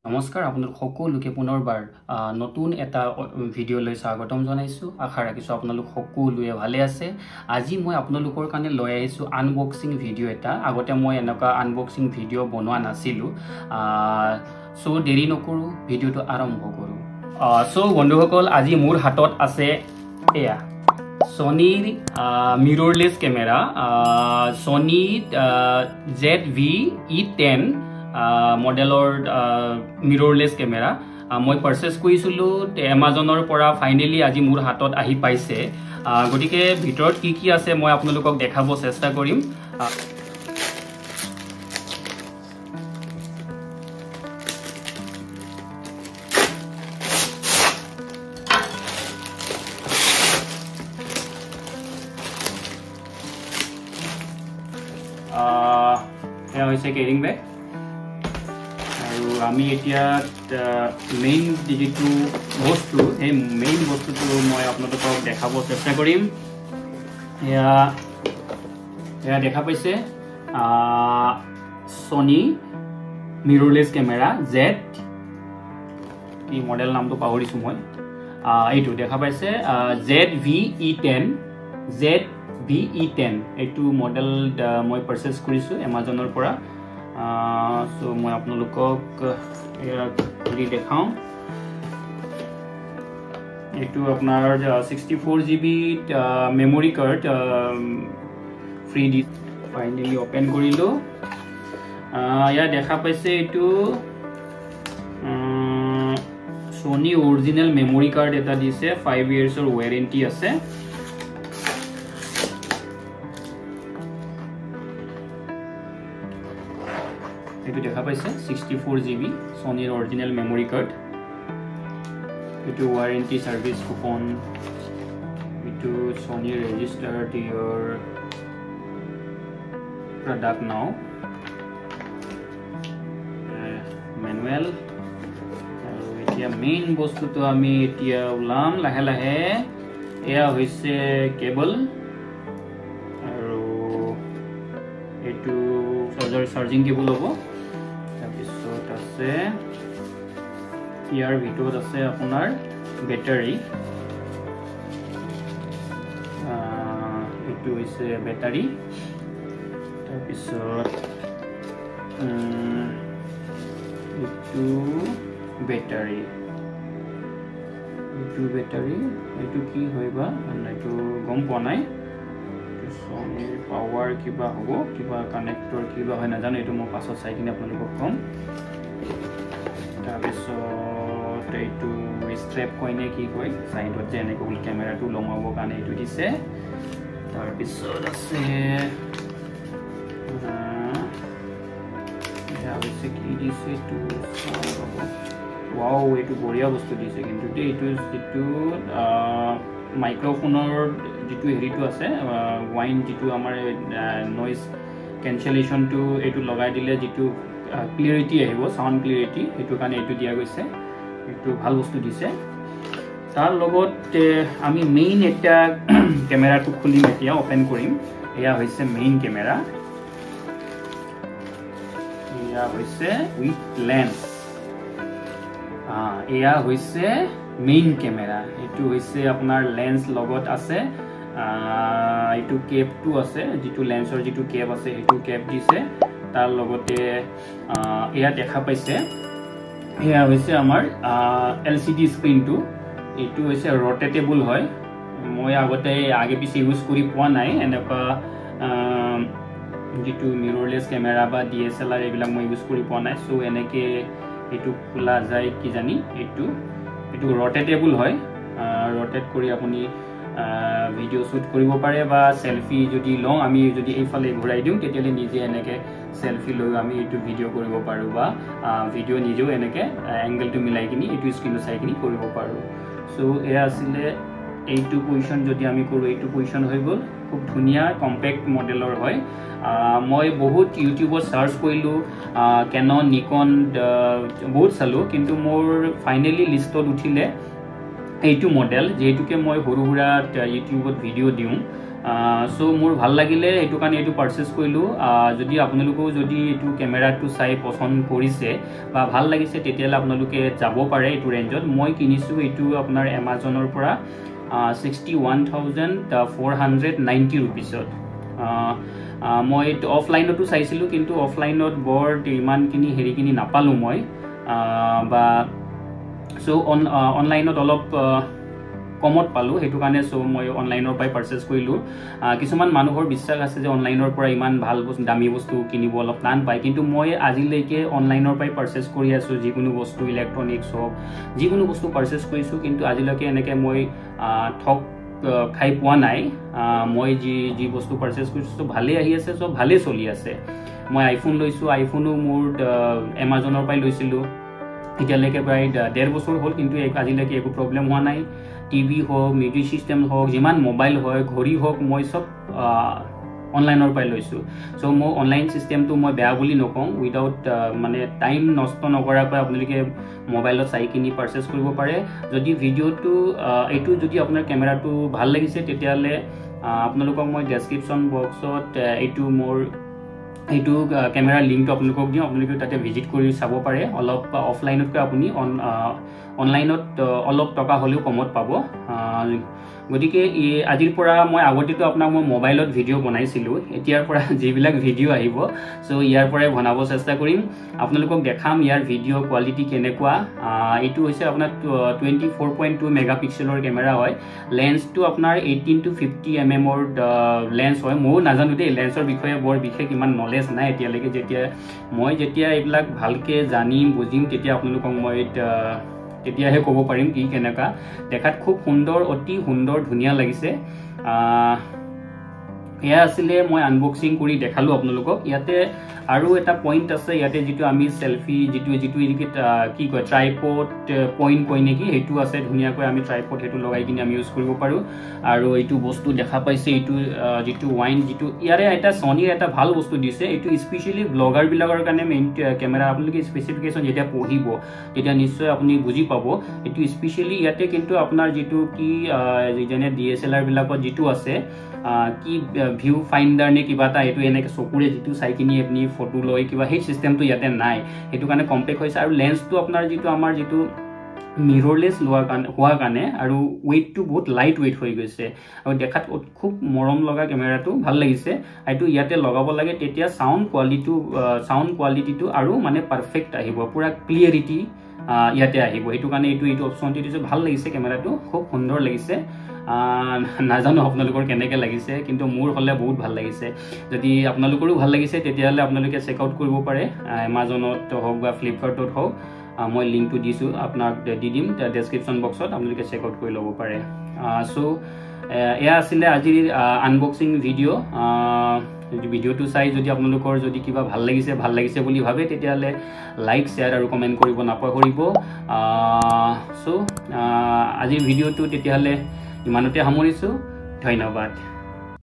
নমস্কাৰ আপোনালোক সকলোকে পুনৰবাৰ নতুন এটা ভিডিঅ'লৈ স্বাগতম জনাইছো আশা ৰাখিছো আপোনালোক সকলোৱে ভালে আছে আজি মই আপোনালোকৰ কাৰণে লৈ আহিছো আনবক্সিং ভিডিঅ' এটা আগতে মই এনেকা আনবক্সিং ভিডিঅ' বনোৱা নাছিলো সো দেৰি নকৰো ভিডিঅ'টো আৰম্ভ কৰো সো বন্ধুসকল আজি মোৰ হাতত আছে এয়া Sonyৰ mirrorless camera Sony ZV-E10 মডেলৰ mirrorless camera মই পাৰচেজ কৰিছিলো Amazonৰ পৰা ফাইনালি আজি মোৰ হাতত আহি পাইছে গটিকে ভিতৰত কি আছে মই আপোনালোকক দেখাব চেষ্টা কৰিম এয়া হৈছে কেৰিং বেগ আৰু আমি এতিয়া মেইন যেটো বস্তু এই মেইন বস্তুটো মই আপোনালোকক দেখাব চেষ্টা কৰিম এয়া দেখা পাইছে Sony mirrorless camera Z কি মডেল নামটো পাহৰিছো মই এইটো দেখা পাইছে ZV-E10 ZV-E10 এইটো মডেল মই পাৰচেজ কৰিছো Amazonৰ পৰা সো মই আপোনালোকক খুলি দেখাও এইটো আপোনাৰ 64GB মেমৰি কাৰ্ড ফ্ৰী দি ফাইনালি ওপেন কৰিলো ইয়া দেখা পাইছে এইটো Sony অৰিজিনাল মেমৰি কাৰ্ড এটা দিছে 5 ইয়াৰ্ছৰ ওয়াৰেন্টি আছে এটো দেখা পাইছে 64GB Sony original memory card এটো warranty service coupon এটো Sony registered your product now manual আৰু এতিয়া মেইন বস্তুটো আমি এতিয়া উলাম লাহে লাহে এয়া হৈছে কেবল আৰু এটো চাৰ্জিং কেবল হ'ব আছে ইয়াৰ ভিতৰত আছে আপোনাৰ বেটাৰী এটো হৈছে বেটাৰী তাৰ পিছত এটো বেটাৰী এটো কি হয়বা এটো গম পোৱা নাই Sony power কিবা হ'ব কিবা কানেক্টৰ কিবা হয় না জানো এটো মই পাছত চাই কিনে আপোনালোকক কম তাৰপিছত এইটো স্ট্ৰেপ কইনে কি কয় সাইডত যে এনেকৈ ক্যামেৰাটো লমাব কাৰণে এইটো দিছে তাৰপিছত আছে এটা হৈছে কি দিছে এইটো চাব ওয়াও এইটো বঢ়িয়া বস্তু দিছে কিন্তু এইটো যেটো মাইক্ৰোফোনৰ যেটো হেৰিটো আছে ওয়াইন যেটো আমাৰ নয়েজ ক্যান্সেলেশন টু এইটো লগাই দিলে যেটো ক্লিয়াৰিটি আহিব সাউন্ড ক্লিয়াৰিটি এটো কাৰণে এটো দিয়া গৈছে এটো ভাল বস্তু দিছে তাৰ লগত আমি মেইন এটা ক্যামেৰাটো খুলিম এতিয়া ওপেন কৰিম এয়া হৈছে মেইন ক্যামেৰা এয়া হৈছে উইথ লেন্স এয়া হৈছে মেইন ক্যামেৰা এটো হৈছে আপোনাৰ লেন্স লগত আছে এইটো কেপটো আছে যেটো লেন্সৰ যেটো কেপ আছে এটো কেপ দিছে তাৰ লগতে এয়া দেখা পাইছে এয়া হৈছে আমাৰ LCD স্ক্ৰিনটো এটো হৈছে ৰটেটেবল হয় মই আগতে আগে পিছে ইউজ কৰি পোৱা নাই এনেকা যেটো মিৰৰলেস ক্যামেৰা বা DSLR এইবিলাক মই ইউজ কৰি পোৱা নাই সো এনেকে এটো খোলা যায় কি জানি এটো ৰটেটেবল হয় ৰটেট কৰি আপুনি ভিডিও শুট কৰিব পাৰে বা সেলফি যদি লওঁ আমি যদি এইফালে ঘূৰাই দিও তেতিয়ালে নিজে এনেকে সেলফি লৈ আমি এটো ভিডিও কৰিব পাৰো বা ভিডিও নিজেও এনেকে এংগলটো মিলাই কিনি এটো স্ক্ৰিনত চাই কিনি কৰিব পাৰো সো এয়া আছিল এইটো পজিশন যদি আমি কৰো এইটো পজিশন হৈ গল খুব ধুনিয়া কম্পেক্ট মডেলৰ হয় মই বহুত ইউটিউবত সাৰ্চ কৰিলো Canon Nikon বহুত চালো কিন্তু মোৰ ফাইনালি লিষ্টত উঠিলে এইটো মডেল যেহেতুকে মই হৰুহুৰা ইউটিউবত ভিডিও দিও সো মোৰ ভাল লাগিলে এইটো কাৰণে এইটো পাৰ্চেছ কৰিলোঁ যদি আপোনালোকেও যদি এইটো কেমেৰাটো চাই পচন্দ কৰিছে বা ভাল লাগিছে তেতিয়াহ'লে আপোনালোকে যাব পাৰে এইটো ৰেঞ্জত মই কিনিছোঁ এইটো আপোনাৰ এমাজনৰ পৰা 61,490 ৰুপিছত মই অফলাইনতো চাইছিলোঁ কিন্তু অফলাইনত বৰ ইমানখিনি হেৰিখিনি নাপালোঁ মই বা সো অনলাইনত অলপ কমত পালোঁ সেইটো কাৰণে সো মই অনলাইনৰ পৰাই পাৰ্চেছ কৰিলোঁ কিছুমান মানুহৰ বিশ্বাস আছে যে অনলাইনৰ পৰা ইমান ভাল বস্তু দামী বস্তু কিনিব অলপ টান পায় কিন্তু মই আজিলৈকে অনলাইনৰ পৰাই পাৰ্চেছ কৰি আছোঁ যিকোনো বস্তু ইলেক্ট্ৰনিক্স হওক যিকোনো বস্তু পাৰ্চেছ কৰিছোঁ কিন্তু আজিলৈকে এনেকৈ মই ঠগ খাই পোৱা নাই মই যি বস্তু পাৰ্চেছ কৰিছোঁ ভালেই আহি আছে চব ভালেই চলি আছে মই আইফোন লৈছোঁ আইফোনো মোৰ এমাজনৰ পৰাই লৈছিলোঁ এতিয়ালৈকে প্ৰায় 1.5 বছৰ হ'ল কিন্তু আজিলৈকে একো প্ৰব্লেম হোৱা নাই টিভি হওক মিউজিক চিষ্টেম হওক যিমান মোবাইল হয় ঘড়ী হওক মই চব অনলাইনৰ পৰাই লৈছোঁ চ' মই অনলাইন চিষ্টেমটো মই বেয়া বুলি নকওঁ উইদাউট মানে টাইম নষ্ট নকৰাকৈ আপোনালোকে মোবাইলত চাই কিনি পাৰ্চেছ কৰিব পাৰে যদি ভিডিঅ'টো এইটো যদি আপোনাৰ কেমেৰাটো ভাল লাগিছে তেতিয়াহ'লে আপোনালোকক মই ডেছক্ৰিপশ্যন বক্সত এইটো কেমেৰাৰ লিংকটো আপোনালোকক দিওঁ আপোনালোকে তাতে ভিজিট কৰি চাব পাৰে অলপ অফলাইনতকৈ আপুনি অনলাইনত অলপ টকা হ'লেও কমত পাব গতিকে আজিৰ পৰা মই আগতেতো আপোনাক মই মোবাইলত ভিডিঅ' বনাইছিলোঁ এতিয়াৰ পৰা যিবিলাক ভিডিঅ' আহিব চ' ইয়াৰ পৰাই বনাব চেষ্টা কৰিম আপোনালোকক দেখাম ইয়াৰ ভিডিঅ' কোৱালিটি কেনেকুৱা এইটো হৈছে আপোনাৰ 24.2 মেগাপিক্সেলৰ কেমেৰা হয় লেন্সটো আপোনাৰ 18 to 50 mm লেন্স হয় ময়ো নাজানো দেই লেন্সৰ বিষয়ে বৰ বিশেষ ইমান নলেজ নাই এতিয়ালৈকে যেতিয়া এইবিলাক ভালকৈ জানিম বুজিম তেতিয়া আপোনালোকক মই তেতিয়াহে ক'ব পাৰিম কি কেনেকুৱা দেখাত খুব সুন্দৰ অতি সুন্দৰ ধুনীয়া লাগিছে এয়া আছিলে মই আনবক্সিং কৰি দেখালোঁ আপোনালোকক ইয়াতে আৰু এটা পইণ্ট আছে ইয়াতে যিটো আমি সেলফি যিটো কি কয় ট্ৰাইপড পইণ্ট কয় নেকি সেইটো আছে ধুনীয়াকৈ আমি ট্ৰাইপড সেইটো লগাই কিনে আমি ইউজ কৰিব পাৰোঁ আৰু এইটো বস্তু দেখা পাইছে এইটো যিটো ৱাইন যিটো ইয়াৰে এটা ছনীৰ এটা ভাল বস্তু দিছে এইটো স্পেচিয়েলি ব্লগাৰবিলাকৰ কাৰণে মেইন কেমেৰা আপোনালোকে স্পেচিফিকেশ্যন যেতিয়া পঢ়িব তেতিয়া নিশ্চয় আপুনি বুজি পাব এইটো স্পেচিয়েলি ইয়াতে কিন্তু আপোনাৰ যিটো কি যেনে DSLR বিলাকত যিটো আছে কি ভিউ ফাইণ্ডাৰ নে কিবা এটা এইটো এনেকৈ চকুৰে যিটো চাই কিনি আপুনি ফটো লয় কিবা সেই চিষ্টেমটো ইয়াতে নাই সেইটো কাৰণে কম্পেক্ট হৈছে আৰু লেন্সটো আপোনাৰ আমাৰ যিটো মিৰৰলেছ হোৱাৰ কাৰণে আৰু ৱেইটটো বহুত লাইট ৱেইট হৈ গৈছে আৰু দেখাত খুব মৰম লগা কেমেৰাটো ভাল লাগিছে এইটো ইয়াতে লগাব লাগে তেতিয়া সাউণ্ড কোৱালিটিটো আৰু মানে পাৰফেক্ট আহিব পুৰা ক্লিয়াৰিটি ইয়াতে আহিব সেইটো কাৰণে এইটো অপশ্যনটো দিছোঁ ভাল লাগিছে কেমেৰাটো খুব সুন্দৰ লাগিছে নাজানো আপোনালোকৰ কেনেকৈ লাগিছে কিন্তু মোৰ হ'লে বহুত ভাল লাগিছে যদি আপোনালোকৰো ভাল লাগিছে তেতিয়াহ'লে আপোনালোকে চেক আউট কৰিব পাৰে এমাজনত হওক বা ফ্লিপকাৰ্টত হওক মই লিংকটো দিছোঁ আপোনাক দি দিম ডেছক্ৰিপশ্যন বক্সত আপোনালোকে চেক আউট কৰি ল'ব পাৰে চ' এয়া আছিলে আজিৰ আনবক্সিং ভিডিঅ'টো চাই যদি আপোনালোকৰ যদি কিবা ভাল লাগিছে বুলি ভাবে তেতিয়াহ'লে লাইক শ্বেয়াৰ আৰু কমেণ্ট কৰিব নাপাহৰিব চ' আজিৰ ভিডিঅ'টো তেতিয়াহ'লে ইমানতে সামৰিছোঁ ধন্যবাদ